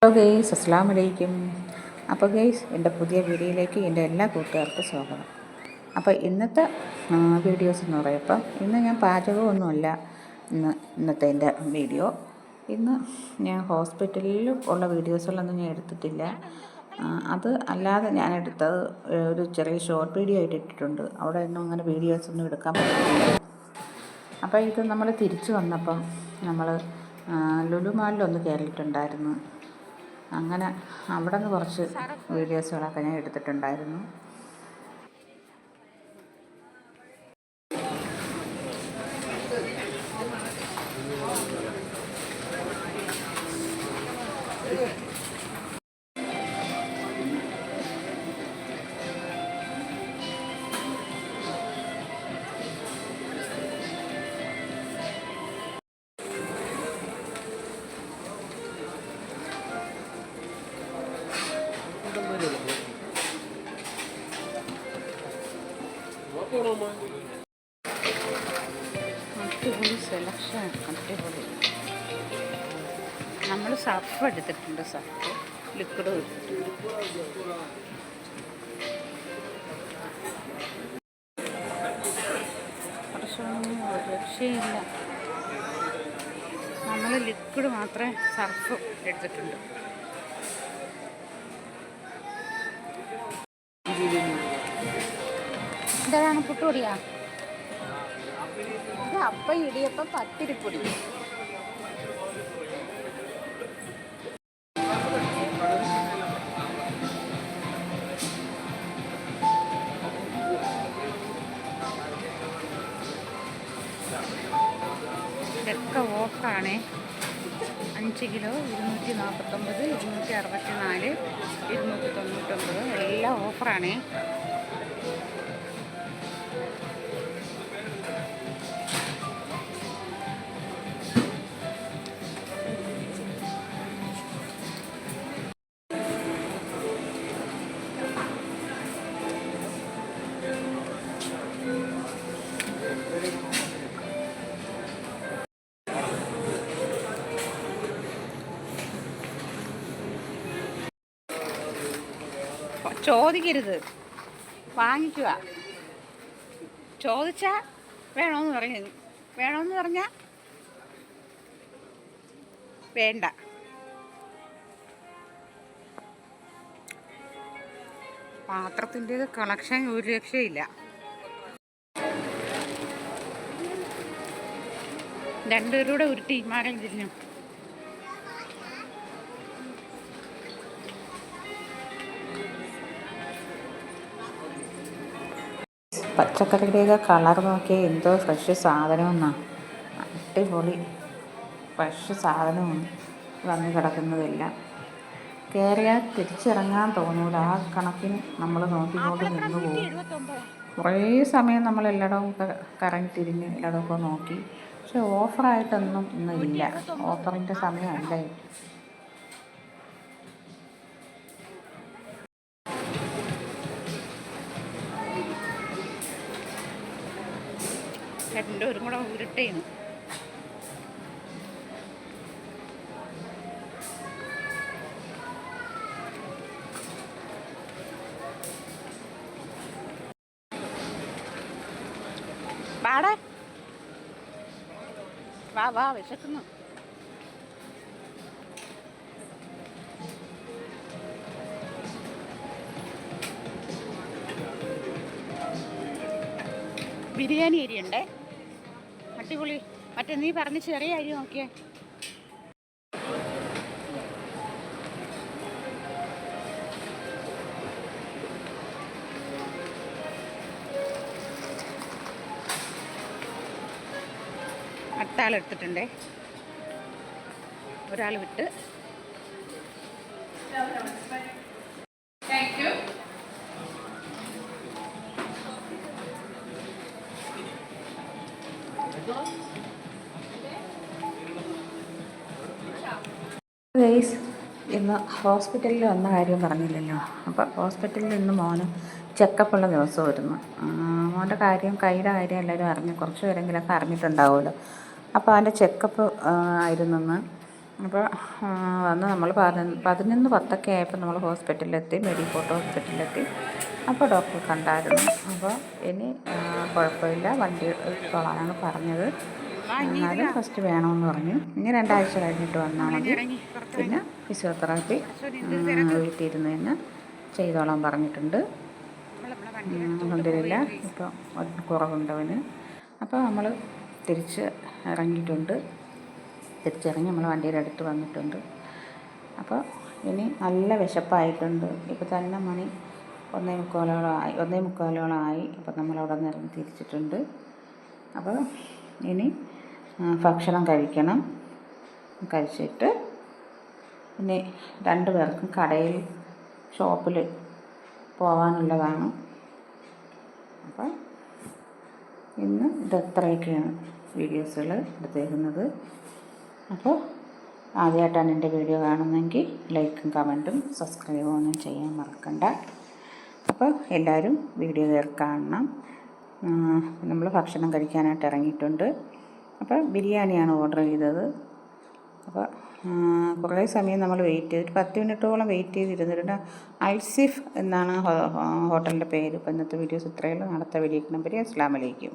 Hello guys, അസ്സലാമു അലൈക്കും. അപ്പോൾ ഗെയ്സ്, എൻ്റെ പുതിയ വീഡിയോയിലേക്ക് എൻ്റെ എല്ലാ കൂട്ടുകാർക്കും സ്വാഗതം. അപ്പോൾ ഇന്നത്തെ വീഡിയോസ് എന്ന് പറയുമ്പം ഇന്ന് ഞാൻ പാചകമൊന്നുമല്ല ഇന്നത്തെ എൻ്റെ വീഡിയോ. ഇന്ന് ഞാൻ ഹോസ്പിറ്റലിൽ ഉള്ള വീഡിയോസുകളൊന്നും ഞാൻ എടുത്തിട്ടില്ല. അത് അല്ലാതെ ഞാൻ എടുത്തത് ഒരു ചെറിയ ഷോർട്ട് വീഡിയോ ആയിട്ട് ഇട്ടിട്ടുണ്ട്. അവിടെ ഒന്നും അങ്ങനെ വീഡിയോസൊന്നും എടുക്കാൻ പറ്റില്ല. അപ്പോൾ ഇത് നമ്മൾ തിരിച്ചു വന്നപ്പം നമ്മൾ ലുലു മാളിലൊന്ന് കയറിയിട്ടുണ്ടായിരുന്നു. അങ്ങനെ അവിടെ നിന്ന് കുറച്ച് വീഡിയോസുകളൊക്കെ ഞാൻ എടുത്തിട്ടുണ്ടായിരുന്നു. അടിപൊളി സെലക്ഷൻ, അടിപൊളി. നമ്മൾ സർഫ് എടുത്തിട്ടുണ്ട്, സർഫ് ലിക്വിഡ് എടുത്തിട്ടുണ്ട്. പ്രശ്നമൊന്നും രക്ഷയില്ല. നമ്മൾ ലിക്വിഡ് മാത്രമേ സർഫ് എടുത്തിട്ടുണ്ട്. എന്താണ് പുട്ടുപൊടിയാ? ഇത് അപ്പം ഇടിയപ്പം പത്തിരിപ്പൊടി. ഇതൊക്കെ ഓഫറാണ്. 5 കിലോ 249, 264, 299 എല്ലാം ഓഫറാണ്. ചോദിക്കരുത്, വാങ്ങിക്കുക. ചോദിച്ചാൽ വേണമെന്ന് പറഞ്ഞാൽ വേണ്ട. പാത്രത്തിൻ്റേത് കളക്ഷൻ ഒരു രക്ഷയില്ല. 2 പേരുടെ ഉരുട്ടി മാറി തിരിഞ്ഞു. പച്ചക്കറിയുടെയൊക്കെ കളർ നോക്കിയാൽ എന്തോ ഫ്രഷ് സാധനമെന്നാണ്. അടിപൊളി ഫ്രഷ് സാധനമാണ് വന്ന് കിടക്കുന്നതെല്ലാം. കയറിയാൽ തിരിച്ചിറങ്ങാൻ തോന്നൂല. ആ കണക്കിന് നമ്മൾ നോക്കിക്കൊണ്ട് നിന്ന് പോകും. കുറേ സമയം നമ്മൾ എല്ലായിടവും കറങ്ങി തിരിഞ്ഞ് എല്ലായിടമൊക്കെ നോക്കി. പക്ഷെ ഓഫറായിട്ടൊന്നും ഇന്നില്ല. ഓഫറിൻ്റെ സമയമല്ല. രണ്ടുപേരും കൂടെ ഉരുട്ടേന്ന്. വാടാ, വാ വിശക്കുന്നു. ബിരിയാണി അരിയുണ്ടേ, അടിപൊളി. മറ്റേ നീ പറഞ്ഞ ചെറിയ അരി നോക്കിയേ. അടുത്താളെടുത്തിട്ടുണ്ടേ, ഒരാൾ വിട്ട്. ഗൈസ്, ഇന്ന് ഹോസ്പിറ്റലിൽ വന്ന കാര്യം പറഞ്ഞില്ലല്ലോ. അപ്പോൾ ഹോസ്പിറ്റലിൽ ഇന്ന് മോന് ചെക്കപ്പുള്ള ദിവസമായിരുന്നു. മോൻ്റെ കാര്യം, കൈയുടെ കാര്യം എല്ലാവരും അറിഞ്ഞു, കുറച്ച് പേരെങ്കിലൊക്കെ അറിഞ്ഞിട്ടുണ്ടാവുമല്ലോ. അപ്പോൾ അവൻ്റെ ചെക്കപ്പ് ആയിരുന്നെന്ന്. അപ്പോൾ വന്ന് നമ്മൾ 11:10 ആയപ്പോൾ നമ്മൾ ഹോസ്പിറ്റലിലെത്തി, മെഡിക്കോട്ട് ഹോസ്പിറ്റലിലെത്തി. അപ്പോൾ ഡോക്ടർ കണ്ടായിരുന്നു. അപ്പോൾ ഇനി കുഴപ്പമില്ല, വണ്ടി എടുത്തോളാനാണ് പറഞ്ഞത്. എന്നാലും ഫസ്റ്റ് വേണമെന്ന് പറഞ്ഞു. ഇനി 2 ആഴ്ച കഴിഞ്ഞിട്ട് വന്നാൽ മതി. പിന്നെ ഫിസിയോതെറാപ്പി വീട്ടിലിരുന്ന് തന്നെ ചെയ്തോളാൻ പറഞ്ഞിട്ടുണ്ട്. അൽഹംദുലില്ലാ ഇപ്പോൾ കുറവുണ്ടവന്. അപ്പോൾ നമ്മൾ തിരിച്ചിറങ്ങി നമ്മൾ വണ്ടിയുടെ അടുത്ത് വന്നിട്ടുണ്ട്. അപ്പോൾ ഇനി നല്ല വിശപ്പായിട്ടുണ്ട്. ഇപ്പോൾ തന്നെ മണി 1:45 അപ്പോൾ നമ്മളവിടെ നിന്ന് ഇറങ്ങി തിരിച്ചിട്ടുണ്ട്. അപ്പോൾ ഇനി ഭക്ഷണം കഴിക്കണം. കഴിച്ചിട്ട് ഇനി 2 പേർക്കും ഷോപ്പിൽ പോകാനുള്ളതാണ്. അപ്പോൾ ഇന്ന് ഇത്രയൊക്കെയാണ് വീഡിയോസുകൾ എടുത്തേക്കുന്നത്. അപ്പോൾ ആദ്യമായിട്ടാണ് എൻ്റെ വീഡിയോ കാണുന്നതെങ്കിൽ ലൈക്കും കമൻറ്റും സബ്സ്ക്രൈബും ഒന്നും ചെയ്യാൻ മറക്കണ്ട. അപ്പോൾ എല്ലാവരും വീഡിയോ കാണണം. നമ്മൾ ഭക്ഷണം കഴിക്കാനായിട്ട് ഇറങ്ങിയിട്ടുണ്ട്. അപ്പോൾ ബിരിയാണിയാണ് ഓർഡർ ചെയ്തത്. അപ്പോൾ കുറേ സമയം നമ്മൾ വെയിറ്റ് ചെയ്തിട്ട് 10 മിനിറ്റോളം വെയിറ്റ് ചെയ്തിരുന്നിട്ടുണ്ട്. അൽസിഫ് എന്നാണ് ഹോട്ടലിൻ്റെ പേര്. അപ്പോൾ ഇന്നത്തെ വീഡിയോസ് ഇത്രയേ ഉള്ളൂ. അടുത്ത വീഡിയോയ്ക്ക് നമ്പർ. അസ്സലാമു അലൈക്കും.